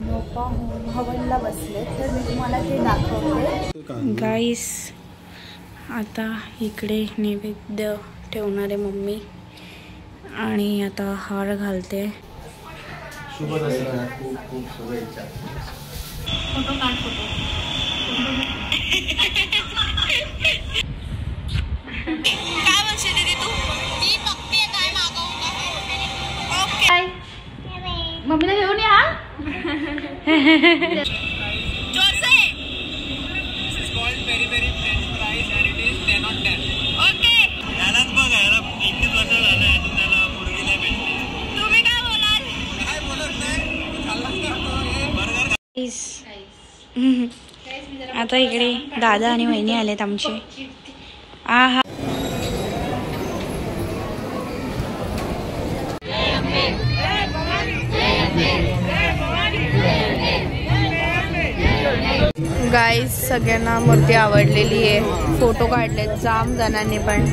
हवनला बसले तर मी तुम्हाला ते दाखवते. गाईस आता इकडे नैवेद्य ठेवणारे मम्मी आणि आता हार घालते. शुभ दसरा. खूप खूप शुभेच्छा. फोटो काढ फोटो. काय म्हणते दीदी तू? मी बघते काय मागवू का. ओके मम्मीला घेऊन या. जोर से. This is called very very French fries and it is 10 on 10. Okay यालाच बघ याला 21 वर्ष झाले अजून त्याला मुलगी नाही भेटली. तुम्ही काय बोलाल? काय बोलत नाही खाल्लाच करतो बर्गर. आता इकडे दादा आणि वहिनी आलेत आमचे. आहा गाईज सगळ्यांना मूर्ती आवडलेली आहे. फोटो काढले जाम जणांनी पण.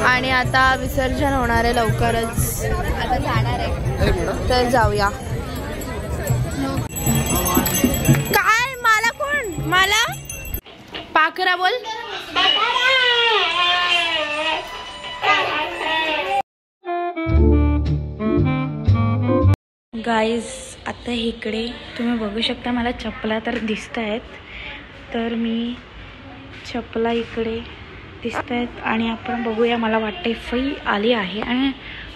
आणि आता विसर्जन होणार आहे लवकरच. आता जाणार आहे तर जाऊया. काय मला कोण मला पाखरा बोल. गाईज आता इकडे तुम्ही बघू शकता मला चपला तर दिसत आहेत. तर मी चपला इकडे दिसत आहेत आणि आपण बघूया. मला वाटते फई आली आहे आणि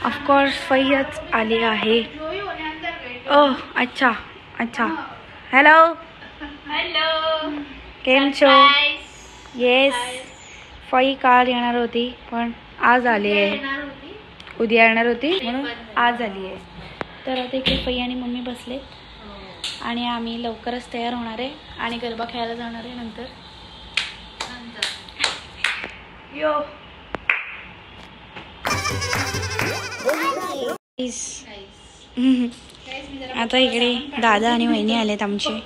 ऑफकोर्स फईच आली आहे. ओह अच्छा अच्छा. हॅलो हॅलो केम छो. येस फई काल येणार होती पण आज आली आहे. उद्या येणार होती म्हणून आज आली आहे. तर आता इकडे फई आणि मम्मी बसलेत आणि आम्ही लवकरच तयार होणार आहे आणि गरबा खेळायला जाणार आहे नंतर. यो आता इकडे दादा आणि वहिनी आलेत आमचे.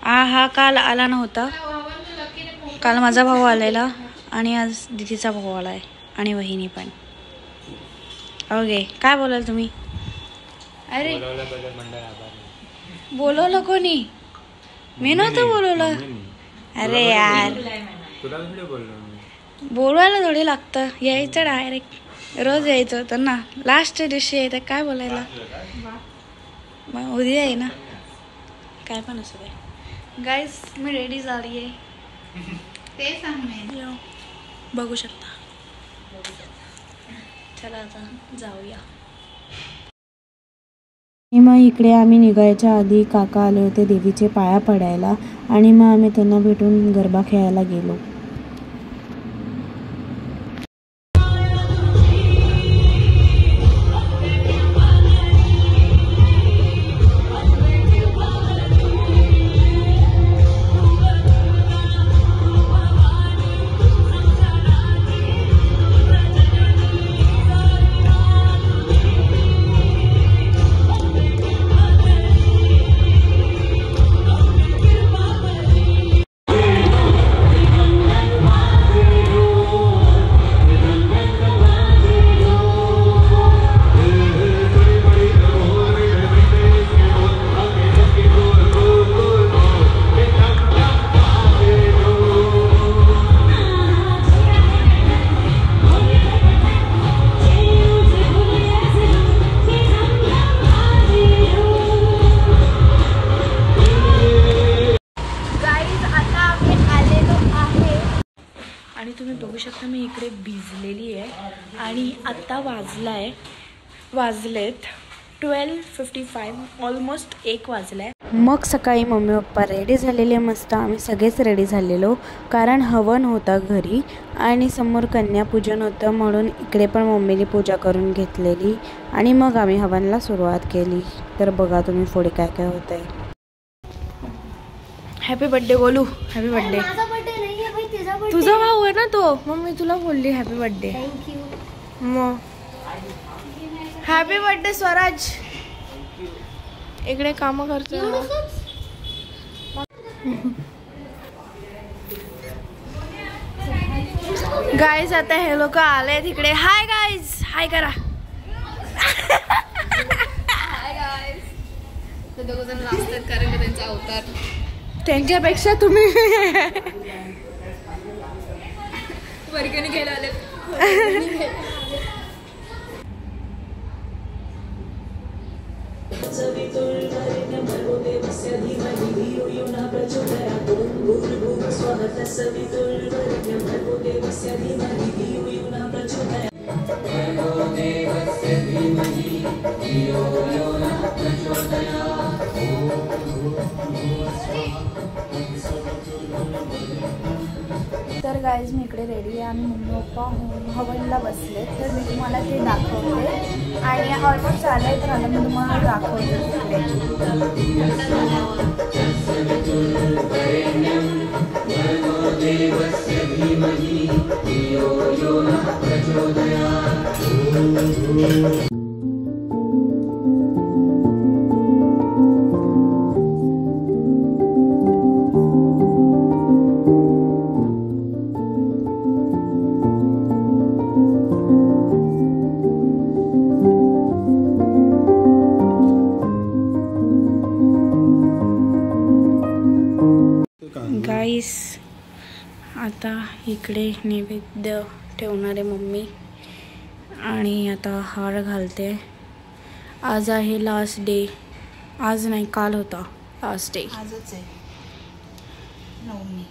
हा काल आला नव्हता. काल माझा भाऊ आलेला आणि आज दीदीचा भाऊ आलाय आणि वहिनी पण. ओके काय बोलाल तुम्ही? अरे बोलवलं कोणी? मी नव्हतं बोलवलं. अरे यार बोलवायला थोडी लागतं. यायचं डायरेक्ट. रोज यायचं होतं ना. लास्ट दिवशी यायचं काय बोलायला. मग उद्या आहे ना. काय पण असू दे. गाईज मी रेडी झाली आहे. ते सांग बघू शकता. चला आता जाऊया. मग इकडे आम्ही निघायच्या आधी काका आले होते देवीचे पाया पडायला आणि मग आम्ही त्यांना भेटून गरबा खेळायला गेलो. आणि तुम्ही बघू शकता मी इकडे भिजलेली आहे आणि आत्ता वाजलेत 12:55. ऑलमोस्ट 1 वाजला आहे. मग सकाळी मम्मी पप्पा रेडी झालेले मस्त. आम्ही सगळेच रेडी झालेलो कारण हवन होता घरी आणि समोर कन्यापूजन होतं म्हणून इकडे पण मम्मीने पूजा करून घेतलेली आणि मग आम्ही हवनला सुरुवात केली. तर बघा तुम्ही पुढे काय काय होत आहे. हॅपी बर्थडे बोलू. Happy birthday. तुझा भाऊ आहे ना तो. मग मी तुला बोलली हॅपी बर्थडे. मग हॅपी बर्थडे स्वराज. इकडे काम करतो. गाईज आता हे लोक आले तिकडे. Hi guys. हाय करा. ते दोघं जण नाचतात कारण की त्यांचा अवतार त्यांच्यापेक्षा तुम्ही वर्गणी घ्यायला आले. तर गाईज मी इकडे रेडी आहे आणि मम्मी पप्पा हवनला बसले तर मी तुम्हाला ते दाखवते आणि ऑलमोस्ट आलंय तर आता मी तुम्हाला दाखवते गाईस. आता इकडे नैवेद्य ठेवणारे मम्मी आणि आता हार घालते. आज आहे लास्ट डे. आज नाही, काल होता लास्ट डे. आजच आहे नवमी.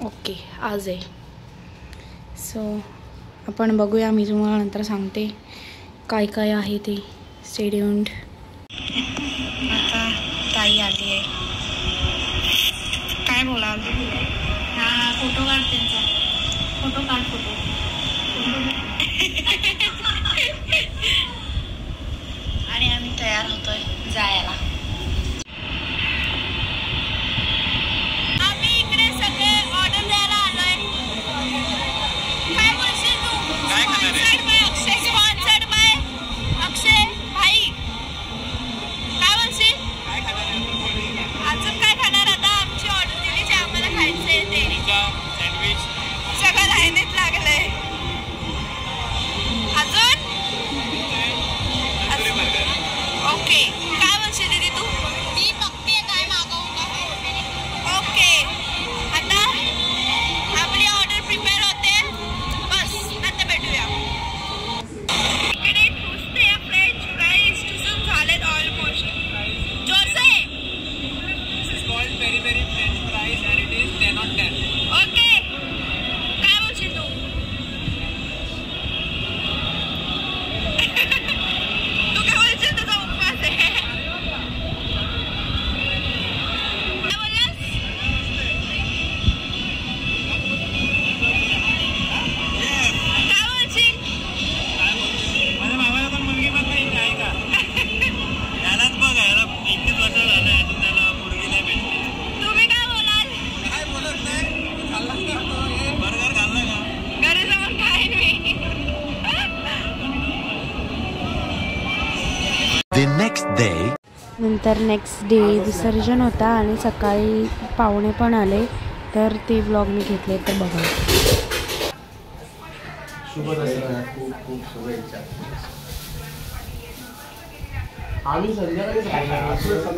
ओके, आज आहे. सो आपण बघूया, मी तुम्हाला नंतर सांगते काय काय आहे ते. Stay tuned. आता ताई आली आहे. काय बोलाल? हा फोटो काढ त्यांचा. फोटो काढ. फोटो आणि आम्ही तयार होतोय जायला. आम्ही इकडे सगळे ऑर्डर द्यायला आलोय. काय बोलशील तू? Sponsored by Akshay. Sponsored by Akshay भाई. काय बोलशील? अजून काय खाणार? आता आमची ऑर्डर दिली जे आम्हाला खायचंय ते. सँडविच सगळं लाईनीत लागलंय. अजून ओके. काय बोलशील दीदी तू? मी बघते काय मागवू का. ओके, आता आपली ऑर्डर प्रिपेअर होते. बस नंतर भेटूया. इकडे नुसते फ्रेंच फ्राईज ठुसून झालेत ऑलमोस्ट. जोरसे. This is called peri peri French fries and it is 10 on 10. Okay, काय बोलशील तू? तू काय बोलशील? तुझा उपवास आहे. काय बोललास? काय बोलशील? माझ्या भावाला पण मुलगी बघ नाही आहे का? यालाच बघ, याला 21 वर्ष झालं अजून त्याला मुलगी नाही भेटली. तुम्ही काय बोलाल? काय बोलत नाही. खाल्ला का? बर्गर खाल्ला का? घरी जाऊन खाईन मी. The next day. नंतर नेक्स्ट डे विसर्जन होता आणि सकाळी पाहुणे पण आले तर ते व्लॉग मी घेतले तर बघा. शुभ दसरा. खूप खूप शुभेच्छा. आम्ही संध्याकाळी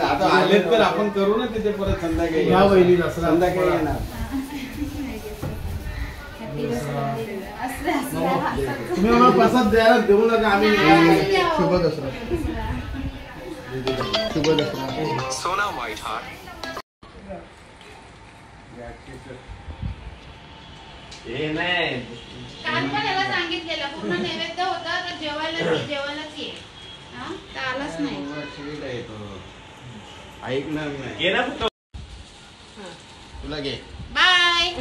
आता आलेत तर आपण करू ना तिथे परत संध्याकाळी. या वहिनी दसरा संध्याकाळी येणार. तुम्ही आम्हाला प्रसाद द्यायला देऊ नका. आम्ही शुभ दसरा. शुभ दसरा. Sona Whiteheart. हे नाही. काल पण याला सांगितलेलं पूर्ण नैवेद्य होता तर जेवायलाच ये. हा? तर आलाच नाही. ऐकणार नाही. घे ना फक्त. तुला घे. Bye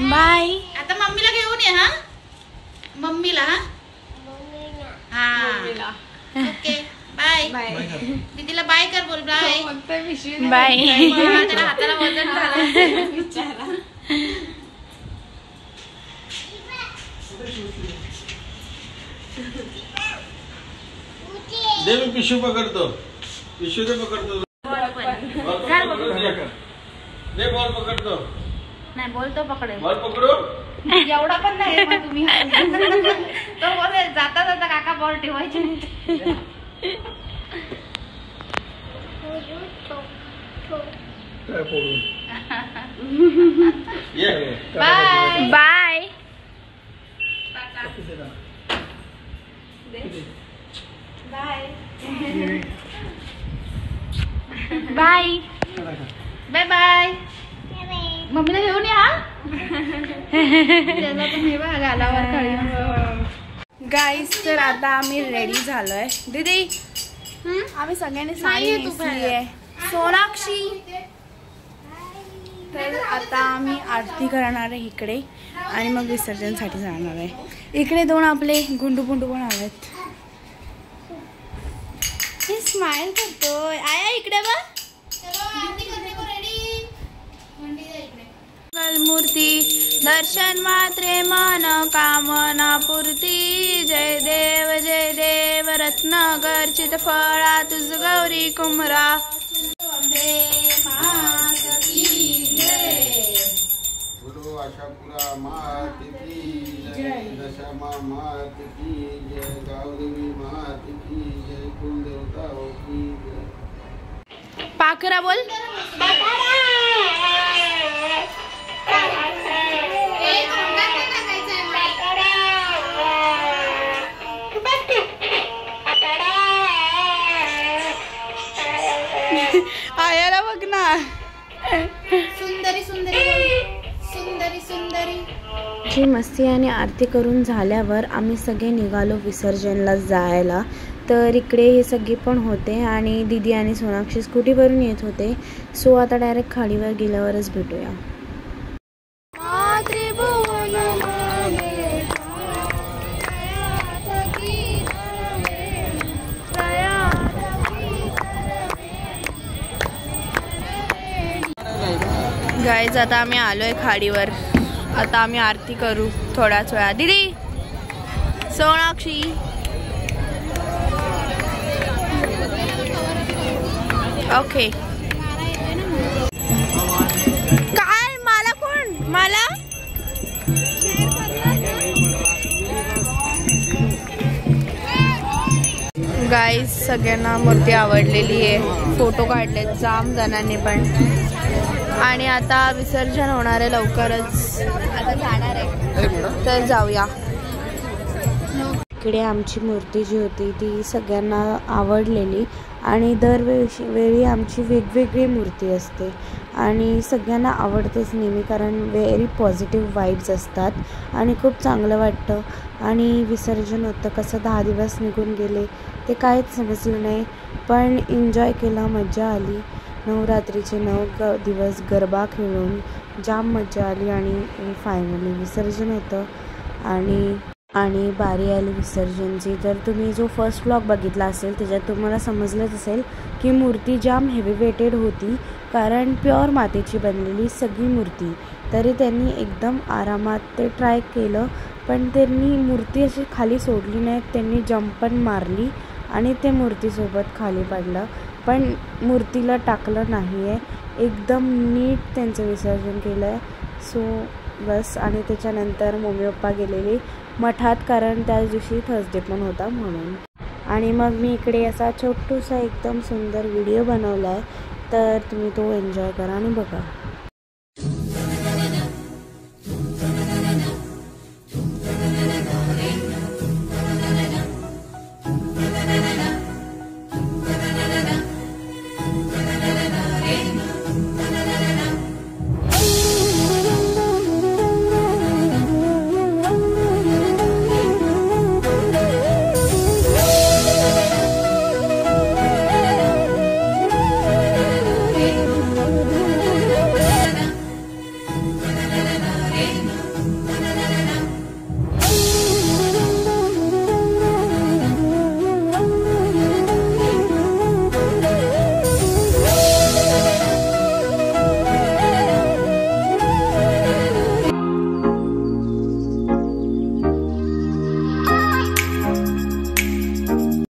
bye. आता मम्मीला घेऊन ये. हा, मम्मीला. हा ओके बाय. दीदीला बाय कर. बोल बाय. बाय. त्याला हाताला वजन झालं. दे मी पिशू पकडतो. पिशू दे पकडतो. दे बॉल पकडतो. नाही बोलतो पकडे. बॉल पकडू. एवढा पण नाही मग तुम्ही. तो बोले जाता जाता काका बॉल ठेवायचे. काय फोडून ये bye bye bye bye bye मम्मीला घेऊन या. गाईस तर आता आम्ही रेडी झालोय. दीदी आम्ही सगळ्यांनी साडी नेसली आहे. सोनाक्षी तर आता आम्ही आरती करणार आहे इकडे आणि मग विसर्जनसाठी जाणार आहे. इकडे दोन आपले गुंडू पुंडू पण आलेत. हे स्माइल करतोय. आया इकडे बघ. मूर्ती दर्शन मात्रे मन कामना पूर्ती. जय देव रत्नागर चित फळा तुझ गौरी कुमरा. बोलो आशापुरा मात की जय. दशमा मात की जय. गावदेवी मात की जय. कुलदेवता की जय. पाखरा बोल. आयाला बघ ना. सुंदरी सुंदरी सुंदरी सुंदरी. जी मस्ती आणि आरती करून झाल्यावर आम्ही सगळे निघालो विसर्जनला जायला. तर इकडे हे सगळे पण होते आणि दीदी आणि सोनाक्षी स्कूटीवरून येत होते. सो आता डायरेक्ट खाडीवर गेल्यावरच भेटूया. गाईज आता आम्ही आलोय खाडीवर. आता आम्ही आरती करू थोड्याच वेळा. दीदी सोनाक्षी ओके. काय मला कोण मला गाईज सगळ्यांना मूर्ती आवडलेली आहे. फोटो काढलेत जाम जणांनी पण. आणि आता विसर्जन होणार आहे लवकरच. आता जाणार आहे तर जाऊया. इकडे आमची मूर्ती जी होती ती सगळ्यांना आवडलेली आणि दरवेळी आमची वेगवेगळी मूर्ती असते आणि सगळ्यांना आवडतेच नेहमी कारण व्हेरी पॉझिटिव्ह वाईब्स असतात आणि खूप चांगलं वाटतं. आणि विसर्जन होतं कसं 10 दिवस निघून गेले ते काहीच समजलं नाही पण एन्जॉय केला. मजा आली. नवरात्रीचे 9 दिवस गरबा खेळून जाम मजा आली आणि फायनली विसर्जन होतं आणि बारी आली विसर्जनची. तर तुम्ही जो फर्स्ट व्लॉग बघितला असेल त्याच्यात तुम्हाला समजलंच असेल की मूर्ती जाम हेवी वेटेड होती कारण प्युअर मातीची बनलेली सगळी मूर्ती. तरी त्यांनी एकदम आरामात ते ट्राय केलं पण त्यांनी मूर्ती अशी खाली सोडली नाही. त्यांनी जंप पण मारली आणि ते मूर्तीसोबत खाली पडलं पण मूर्तीला टाकलं नाही आहे. एकदम नीट त्यांचं विसर्जन केलं आहे. सो बस. आणि त्याच्यानंतर मम्मी पप्पा गेलेले मठात कारण त्याच दिवशी थर्सडे पण होता म्हणून. आणि मग मी इकडे असा छोटूसा एकदम सुंदर व्हिडिओ बनवला आहे तर तुम्ही तो एन्जॉय करा आणि बघा.